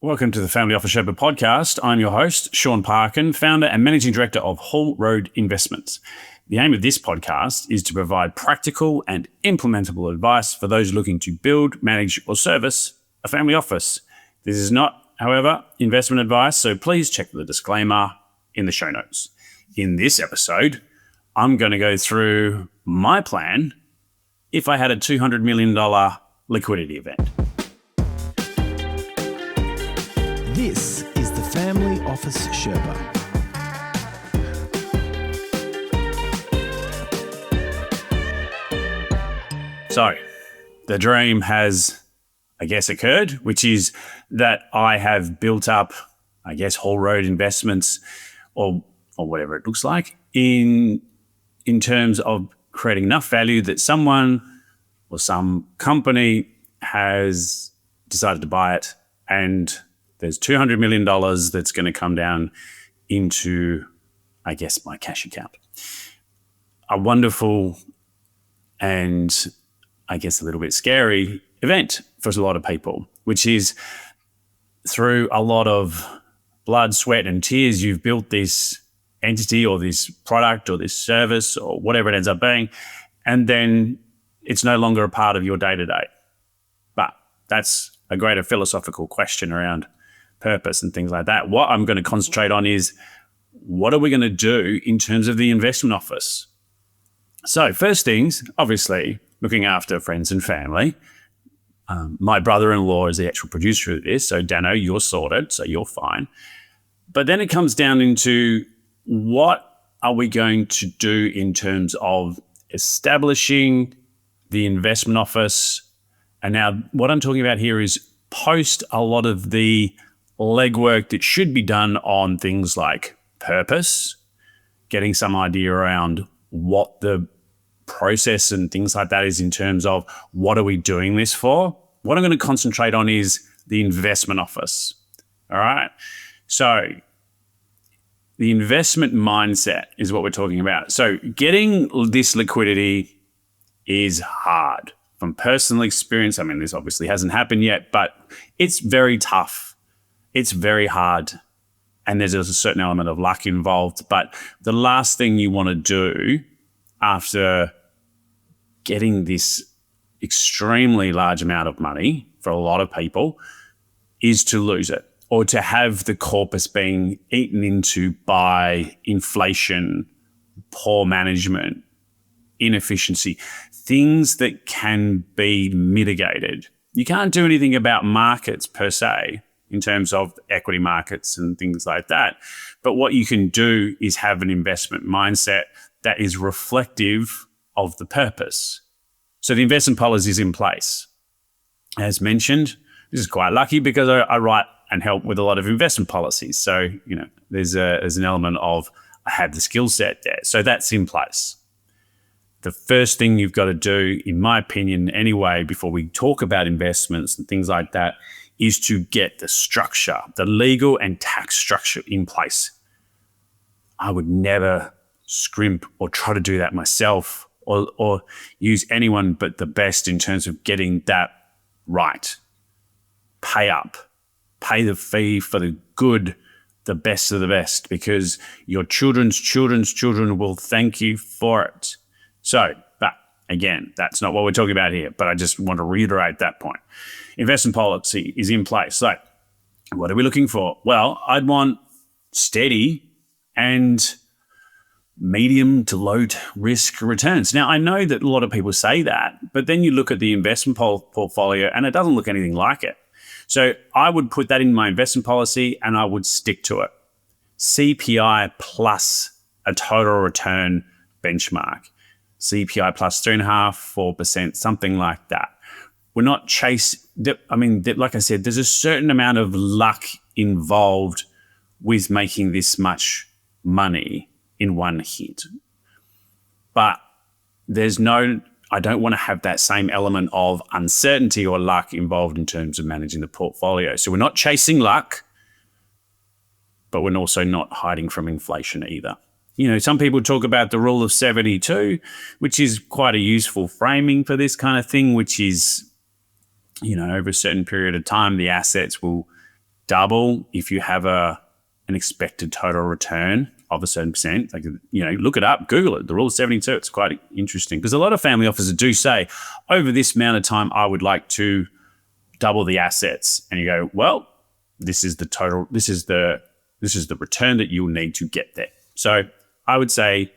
Welcome to the Family Office Sherpa podcast. I'm your host, Shaun Parkin, founder and managing director of Whole Road Investments. The aim of this podcast is to provide practical and implementable advice for those looking to build, manage, or service a family office. This is not, however, investment advice, so please check the disclaimer in the show notes. In this episode, I'm going to go through my plan if I had a $200 million liquidity event. This is the Family Office Sherpa. So, the dream has, occurred, which is that I have built up, whole road investments or whatever it looks like in terms of creating enough value that someone or some company has decided to buy it, and there's $200 million that's going to come down into, my cash account. A wonderful and a little bit scary event for a lot of people, which is through a lot of blood, sweat, and tears, you've built this entity or this product or this service or whatever it ends up being, and then it's no longer a part of your day-to-day. But that's a greater philosophical question around purpose and things like that. What I'm going to concentrate on is, what are we going to do in terms of the investment office? So first things, obviously, looking after friends and family. My brother-in-law is the actual producer of this, so Dano, you're sorted, so you're fine. But then it comes down into, what are we going to do in terms of establishing the investment office? And now what I'm talking about here is post a lot of the legwork that should be done on things like purpose, getting some idea around what the process and things like that is in terms of what are we doing this for. What I'm going to concentrate on is the investment office. All right. So the investment mindset is what we're talking about. So getting this liquidity is hard. From personal experience, this obviously hasn't happened yet, but it's very tough. It's very hard. And there's a certain element of luck involved. But the last thing you want to do after getting this extremely large amount of money for a lot of people is to lose it, or to have the corpus being eaten into by inflation, poor management, inefficiency, things that can be mitigated. You can't do anything about markets per se in terms of equity markets and things like that. But what you can do is have an investment mindset that is reflective of the purpose. So the investment policy is in place. As mentioned, this is quite lucky because I write and help with a lot of investment policies. So, there's an element of I have the skill set there. So that's in place. The first thing you've got to do, in my opinion anyway, before we talk about investments and things like that, is to get the structure, the legal and tax structure in place. I would never scrimp or try to do that myself or use anyone but the best in terms of getting that right. Pay up. Pay the fee for the good, the best of the best, because your children's children will thank you for it. So, but again, that's not what we're talking about here, but I just want to reiterate that point. Investment policy is in place. So what are we looking for? Well, I'd want steady and medium to low risk returns. Now, I know that a lot of people say that, but then you look at the investment portfolio and it doesn't look anything like it. So I would put that in my investment policy and I would stick to it. CPI plus a total return benchmark. CPI plus 3.5%, 4%, something like that. We're not like I said, there's a certain amount of luck involved with making this much money in one hit. But I don't want to have that same element of uncertainty or luck involved in terms of managing the portfolio. So we're not chasing luck, but we're also not hiding from inflation either. Some people talk about the rule of 72, which is quite a useful framing for this kind of thing, which is, over a certain period of time, the assets will double if you have an expected total return of a certain percent. Like, look it up, Google it, the rule of 72. It's quite interesting because a lot of family offices do say, over this amount of time, I would like to double the assets. And you go, well, this is the total, this is the return that you'll need to get there. So I would say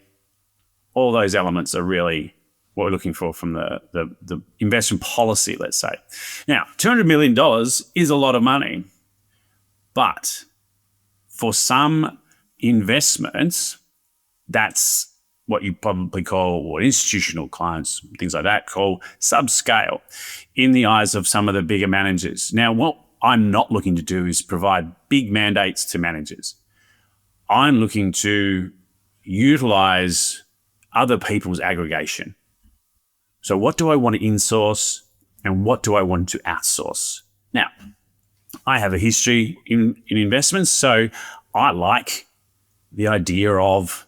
all those elements are really what we're looking for from the investment policy, let's say. Now, $200 million is a lot of money, but for some investments, that's what you probably call, or institutional clients, things like that, call subscale in the eyes of some of the bigger managers. Now, what I'm not looking to do is provide big mandates to managers. I'm looking to utilize other people's aggregation. So what do I want to insource and what do I want to outsource? Now, I have a history in investments, so I like the idea of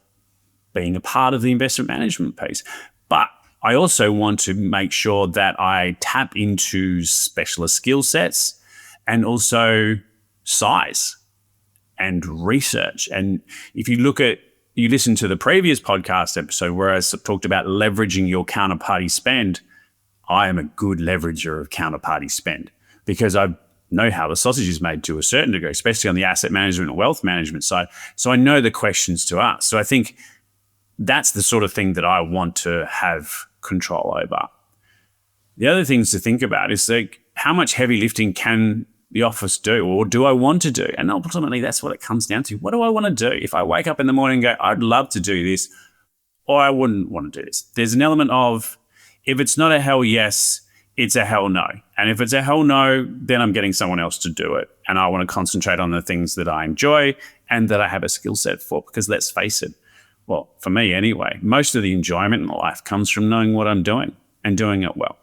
being a part of the investment management piece. But I also want to make sure that I tap into specialist skill sets and also size and research. And if you listen to the previous podcast episode where I talked about leveraging your counterparty spend, I am a good leverager of counterparty spend because I know how the sausage is made to a certain degree, especially on the asset management and wealth management side. So I know the questions to ask. So I think that's the sort of thing that I want to have control over. The other things to think about is like, how much heavy lifting can the office do, or do I want to do? And ultimately, that's what it comes down to. What do I want to do? If I wake up in the morning and go, I'd love to do this, or I wouldn't want to do this. There's an element of, if it's not a hell yes, it's a hell no. And if it's a hell no, then I'm getting someone else to do it. And I want to concentrate on the things that I enjoy and that I have a skill set for. Because let's face it, well, for me anyway, most of the enjoyment in life comes from knowing what I'm doing and doing it well.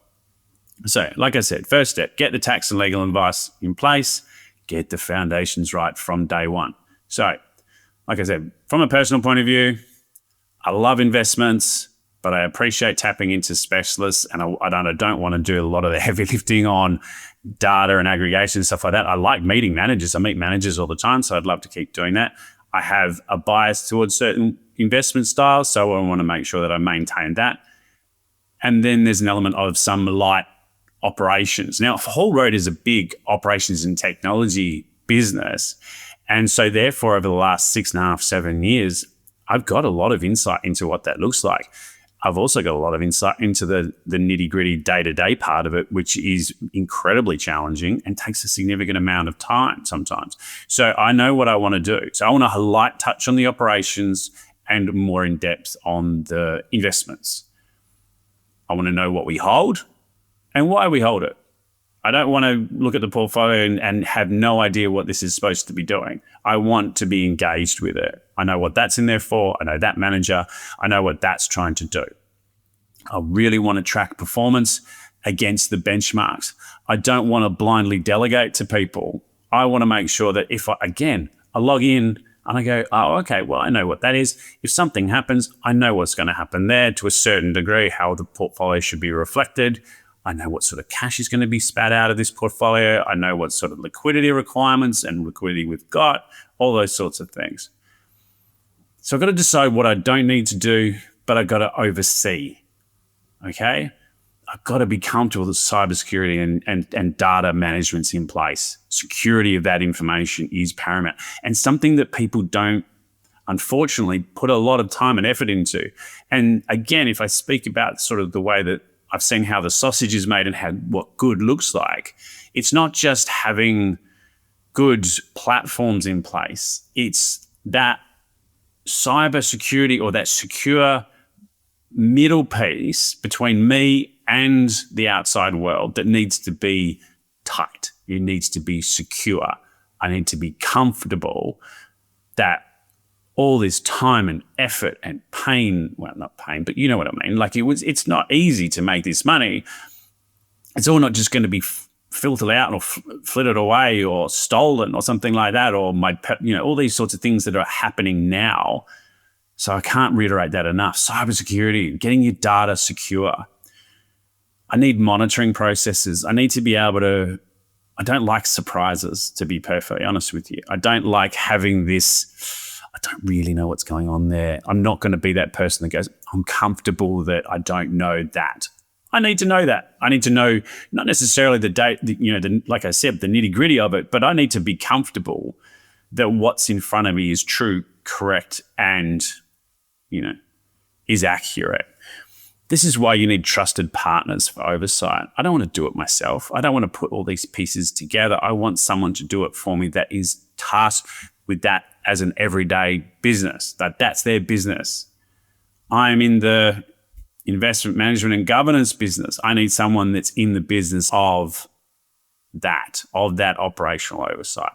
So, like I said, first step, get the tax and legal advice in place, get the foundations right from day one. So, like I said, from a personal point of view, I love investments, but I appreciate tapping into specialists, and I don't want to do a lot of the heavy lifting on data and aggregation and stuff like that. I like meeting managers. I meet managers all the time, so I'd love to keep doing that. I have a bias towards certain investment styles, so I want to make sure that I maintain that. And then there's an element of some light operations. Now, Whole Road is a big operations and technology business. And so therefore, over the last 6.5, 7 years, I've got a lot of insight into what that looks like. I've also got a lot of insight into the nitty-gritty day-to-day part of it, which is incredibly challenging and takes a significant amount of time sometimes. So I know what I want to do. So I want to light touch on the operations and more in depth on the investments. I want to know what we hold and why we hold it. I don't want to look at the portfolio and have no idea what this is supposed to be doing. I want to be engaged with it. I know what that's in there for. I know that manager. I know what that's trying to do. I really want to track performance against the benchmarks. I don't want to blindly delegate to people. I want to make sure that if I log in and I go, oh, okay, well, I know what that is. If something happens, I know what's going to happen there to a certain degree, how the portfolio should be reflected. I know what sort of cash is going to be spat out of this portfolio. I know what sort of liquidity requirements and liquidity we've got, all those sorts of things. So I've got to decide what I don't need to do, but I've got to oversee, okay? I've got to be comfortable that cybersecurity and data management's in place. Security of that information is paramount and something that people don't, unfortunately, put a lot of time and effort into. And again, if I speak about sort of the way that I've seen how the sausage is made and what good looks like, it's not just having good platforms in place. It's that cybersecurity or that secure middle piece between me and the outside world that needs to be tight. It needs to be secure. I need to be comfortable that all this time and effort and pain, well, not pain, but you know what I mean. Like it's not easy to make this money. It's all not just going to be filtered out or flitted away or stolen or something like that, or all these sorts of things that are happening now. So I can't reiterate that enough. Cybersecurity, getting your data secure. I need monitoring processes. I need to be able to I don't like surprises, to be perfectly honest with you. I don't like having this, I don't really know what's going on there. I'm not going to be that person that goes, I'm comfortable that I don't know that. I need to know that. I need to know not necessarily the date, like I said, the nitty gritty of it, but I need to be comfortable that what's in front of me is true, correct, and, is accurate. This is why you need trusted partners for oversight. I don't want to do it myself. I don't want to put all these pieces together. I want someone to do it for me that is tasked with that as an everyday business, that's their business. I'm in the investment management and governance business. I need someone that's in the business of that operational oversight.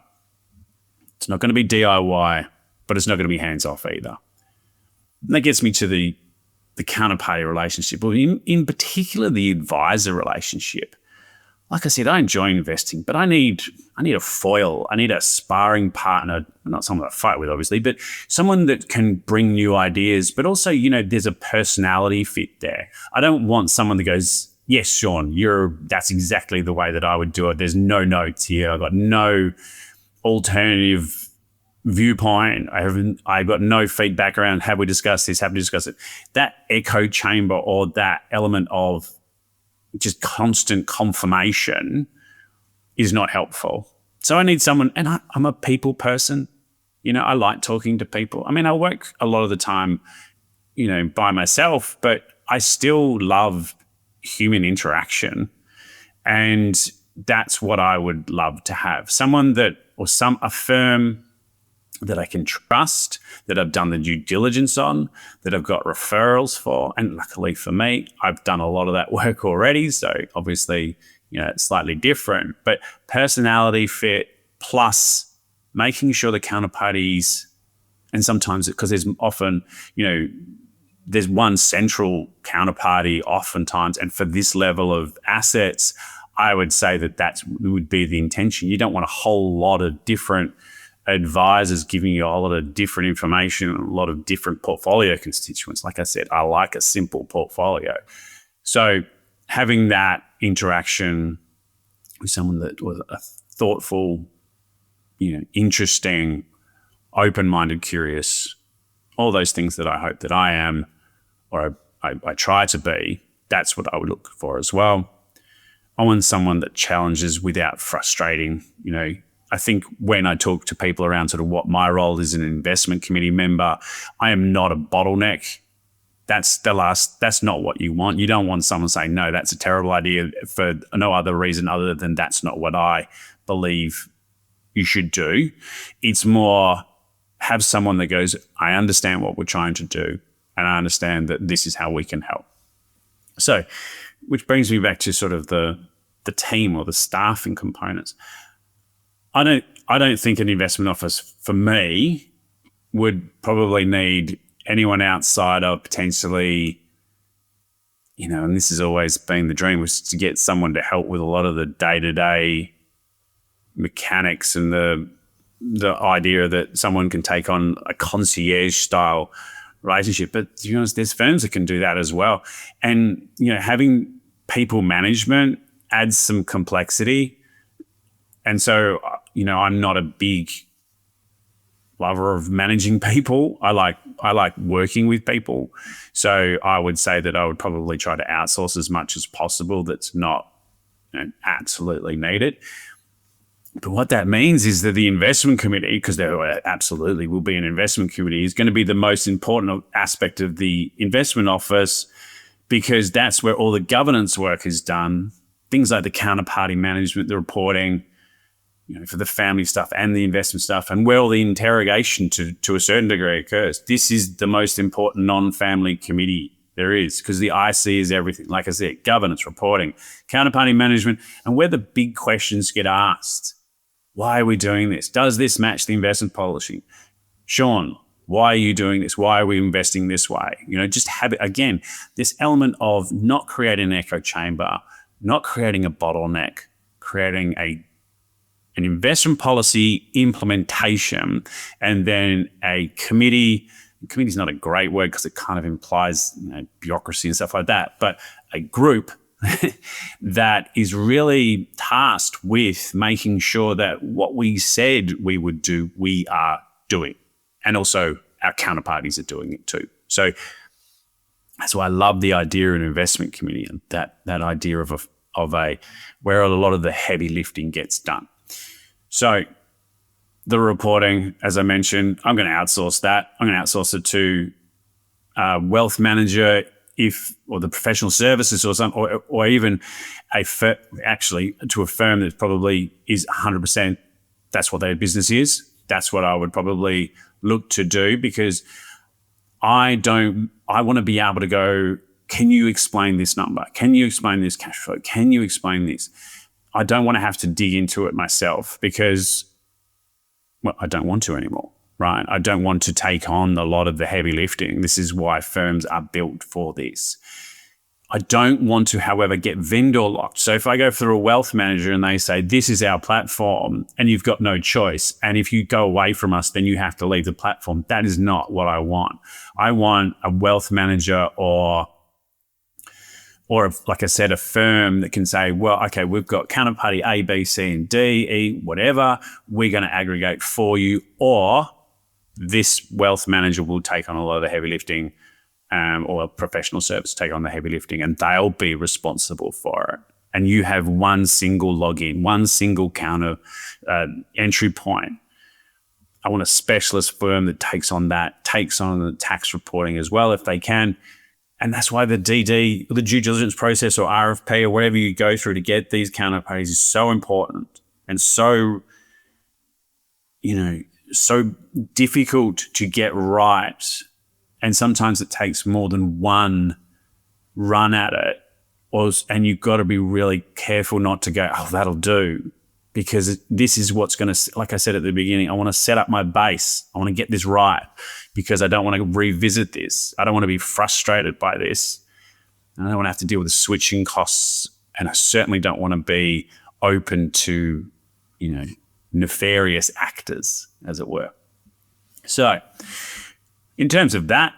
It's not going to be DIY, but it's not going to be hands-off either. And that gets me to the counterparty relationship, or in particular the advisor relationship. Like I said, I enjoy investing, but I need a foil. I need a sparring partner, not someone to fight with, obviously, but someone that can bring new ideas, but also, there's a personality fit there. I don't want someone that goes, yes, Shaun, that's exactly the way that I would do it. There's no notes here. I've got no alternative viewpoint. I've got no feedback around, have we discussed this, have we discussed it? That echo chamber, or that element of just constant confirmation, is not helpful. So I need someone, and I'm a people person. I like talking to people. I mean, I work a lot of the time, by myself, but I still love human interaction. And that's what I would love to have. Someone a firm that I can trust, that I've done the due diligence on, that I've got referrals for. And luckily for me, I've done a lot of that work already. So obviously, it's slightly different. But personality fit plus making sure the counterparties, and sometimes because there's often, there's one central counterparty oftentimes. And for this level of assets, I would say that would be the intention. You don't want a whole lot of different advisors giving you a lot of different information and a lot of different portfolio constituents. Like I said, I like a simple portfolio. So having that interaction with someone that was a thoughtful, interesting, open-minded, curious, all those things that I hope that I am, or I try to be, that's what I would look for as well. I want someone that challenges without frustrating. I think when I talk to people around sort of what my role is as an investment committee member, I am not a bottleneck. That's not what you want. You don't want someone saying, no, that's a terrible idea for no other reason other than that's not what I believe you should do. It's more have someone that goes, I understand what we're trying to do, and I understand that this is how we can help. So, which brings me back to sort of the team or the staffing components. I don't think an investment office for me would probably need anyone outside of potentially, and this has always been the dream, was to get someone to help with a lot of the day-to-day mechanics and the idea that someone can take on a concierge style relationship. But to be honest, there's firms that can do that as well. And, having people management adds some complexity. And so, I'm not a big lover of managing people. I like working with people. So I would say that I would probably try to outsource as much as possible that's not absolutely needed. But what that means is that the investment committee, because there absolutely will be an investment committee, is going to be the most important aspect of the investment office, because that's where all the governance work is done. Things like the counterparty management, the reporting, for the family stuff and the investment stuff, and where all the interrogation to a certain degree occurs. This is the most important non-family committee there is, because the IC is everything. Like I said, governance, reporting, counterparty management, and where the big questions get asked. Why are we doing this? Does this match the investment policy? Shaun, why are you doing this? Why are we investing this way? Just have it, again, this element of not creating an echo chamber, not creating a bottleneck, creating an investment policy implementation, and then a committee. Committee is not a great word because it kind of implies bureaucracy and stuff like that, but a group that is really tasked with making sure that what we said we would do, we are doing. And also our counterparties are doing it too. So that's why I love the idea of an investment committee and that idea of a where a lot of the heavy lifting gets done. So the reporting, as I mentioned, I'm going to outsource that. I'm going to outsource it to a wealth manager, or the professional services or some, or even actually to a firm that probably is 100%. That's what their business is. That's what I would probably look to do, because I want to be able to go, can you explain this number? Can you explain this cash flow? Can you explain this? I don't want to have to dig into it myself because, well, I don't want to anymore, right? I don't want to take on a lot of the heavy lifting. This is why firms are built for this. I don't want to, however, get vendor locked. So if I go through a wealth manager and they say, this is our platform and you've got no choice, and if you go away from us, then you have to leave the platform. That is not what I want. I want a wealth manager or like I said, a firm that can say, well, okay, we've got counterparty A, B, C, and D, E, whatever. We're going to aggregate for you, or this wealth manager will take on a lot of the heavy lifting, or a professional service take on the heavy lifting, and they'll be responsible for it. And you have one single login, one single counter entry point. I want a specialist firm that takes on the tax reporting as well if they can. And that's why the DD, the due diligence process or RFP or whatever you go through to get these counterparties is so important and so, so difficult to get right. And sometimes it takes more than one run at it. And you've got to be really careful not to go, oh, that'll do. Because this is what's going to, like I said at the beginning, I want to set up my base. I want to get this right because I don't want to revisit this. I don't want to be frustrated by this. I don't want to have to deal with the switching costs. And I certainly don't want to be open to, nefarious actors, as it were. So in terms of that,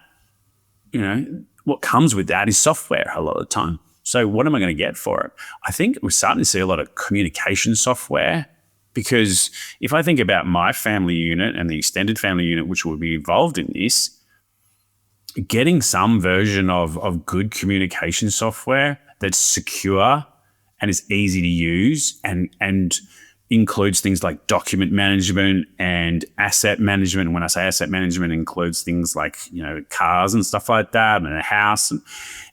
what comes with that is software a lot of the time. So what am I going to get for it? I think we're starting to see a lot of communication software, because if I think about my family unit and the extended family unit, which will be involved in this, getting some version of good communication software that's secure and is easy to use and includes things like document management and asset management. And when I say asset management, it includes things like, cars and stuff like that, and a house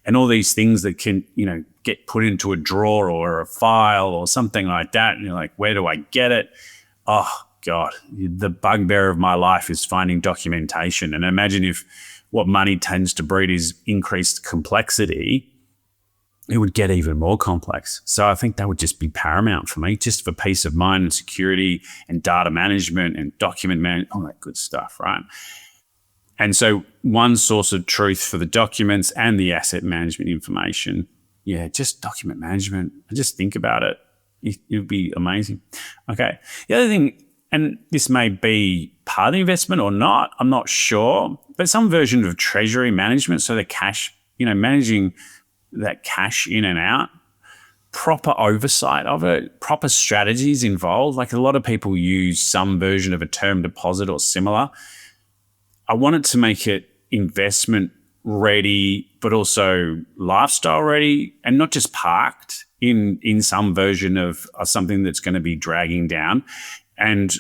and all these things that can, get put into a drawer or a file or something like that. And you're like, where do I get it? Oh God, the bugbear of my life is finding documentation. And imagine if what money tends to breed is increased complexity, it would get even more complex. So I think that would just be paramount for me, just for peace of mind and security and data management and document management, all that good stuff, right? And so one source of truth for the documents and the asset management information. Yeah, just document management. Just think about it. It would be amazing. Okay. The other thing, and this may be part of the investment or not, I'm not sure, but some version of treasury management. So the cash, managing that cash in and out, proper oversight of it, proper strategies involved. Like a lot of people use some version of a term deposit or similar. I wanted to make it investment ready, but also lifestyle ready, and not just parked in some version of something that's going to be dragging down. And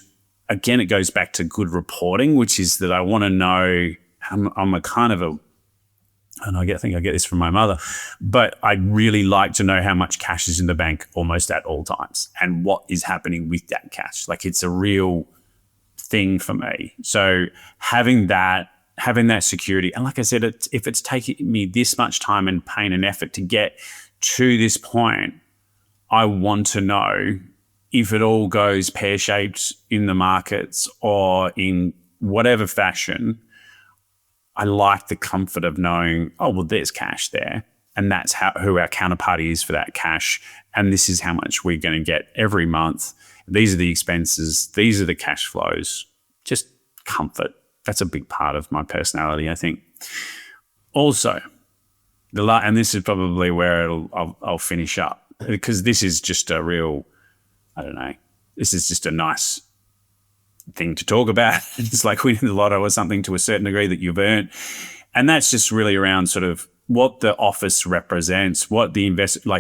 again, it goes back to good reporting, which is that I want to know, I'm a kind of a, and I think I get this from my mother, but I really like to know how much cash is in the bank almost at all times and what is happening with that cash. Like it's a real thing for me. So having that security, and like I said, if it's taking me this much time and pain and effort to get to this point, I want to know if it all goes pear-shaped in the markets or in whatever fashion. I like the comfort of knowing, oh, well, there's cash there, and that's who our counterparty is for that cash, and this is how much we're going to get every month. These are the expenses. These are the cash flows. Just comfort. That's a big part of my personality, I think. Also, And this is probably where I'll finish up, because this is just a real, I don't know, this is just a nice thing to talk about. It's like winning the lotto or something to a certain degree that you've earned. And that's just really around sort of what the office represents, what the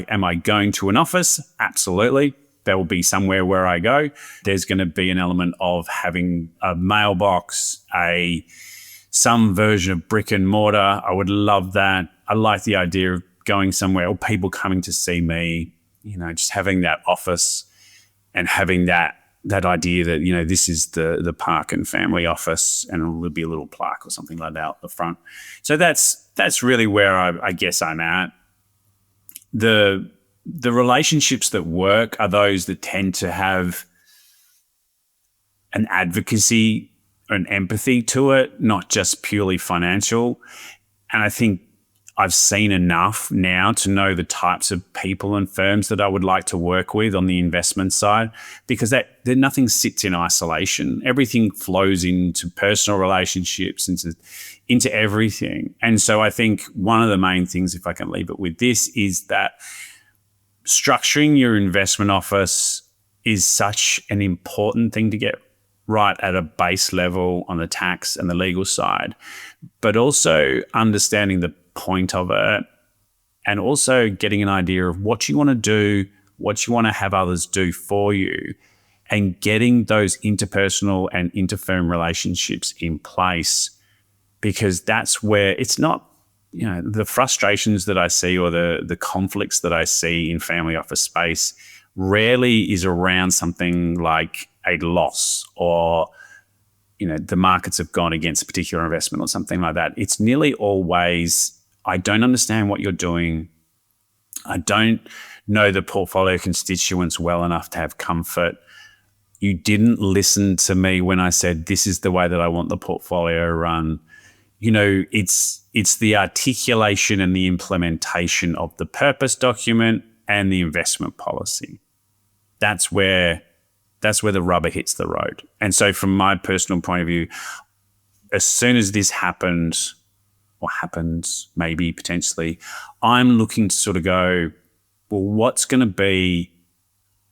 am I going to an office? Absolutely. There will be somewhere where I go. There's going to be an element of having a mailbox, some version of brick and mortar. I would love that. I like the idea of going somewhere or people coming to see me, just having that office and having that idea that, this is the Parkin family office, and there'll be a little plaque or something like that out the front. So that's really where I guess I'm at. The relationships that work are those that tend to have an advocacy, an empathy to it, not just purely financial. And I think I've seen enough now to know the types of people and firms that I would like to work with on the investment side, because nothing sits in isolation. Everything flows into personal relationships, into everything. And so I think one of the main things, if I can leave it with this, is that structuring your investment office is such an important thing to get right at a base level on the tax and the legal side, but also understanding the point of it, and also getting an idea of what you want to do, what you want to have others do for you, and getting those interpersonal and interfirm relationships in place, because that's where it's not, the frustrations that I see or the conflicts that I see in family office space rarely is around something like a loss or, the markets have gone against a particular investment or something like that. It's nearly always, I don't understand what you're doing. I don't know the portfolio constituents well enough to have comfort. You didn't listen to me when I said, this is the way that I want the portfolio run. It's the articulation and the implementation of the purpose document and the investment policy. That's where the rubber hits the road. And so from my personal point of view, as soon as this happens maybe potentially, I'm looking to sort of go, well, what's going to be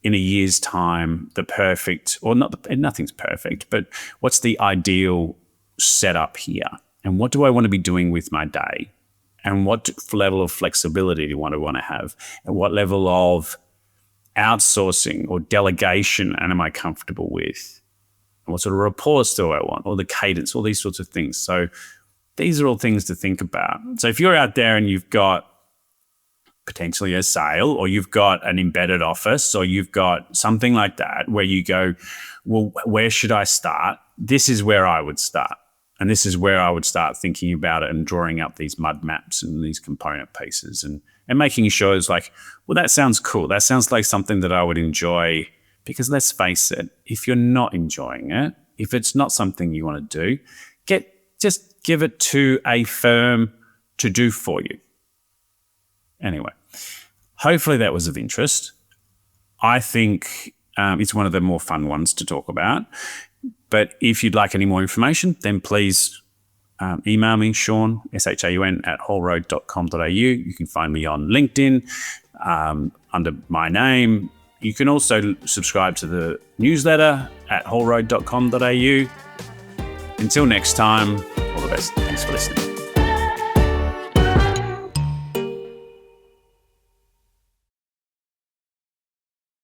in a year's time the perfect, or not, nothing's perfect, but what's the ideal setup here? And what do I want to be doing with my day? And what level of flexibility do I want to have? And what level of outsourcing or delegation am I comfortable with? And what sort of reports do I want? Or the cadence, all these sorts of things. So these are all things to think about. So if you're out there and you've got potentially a sale, or you've got an embedded office, or you've got something like that where you go, well, where should I start? This is where I would start. And this is where I would start thinking about it and drawing up these mud maps and these component pieces and making sure it's like, well, that sounds cool. That sounds like something that I would enjoy, because let's face it, if you're not enjoying it, if it's not something you want to do, just give it to a firm to do for you. Anyway, hopefully that was of interest. I think it's one of the more fun ones to talk about. But if you'd like any more information, then please email me, Shaun, Shaun, @wholroad.com.au. You can find me on LinkedIn under my name. You can also subscribe to the newsletter at wholroad.com.au. Until next time, all the best. Thanks for listening.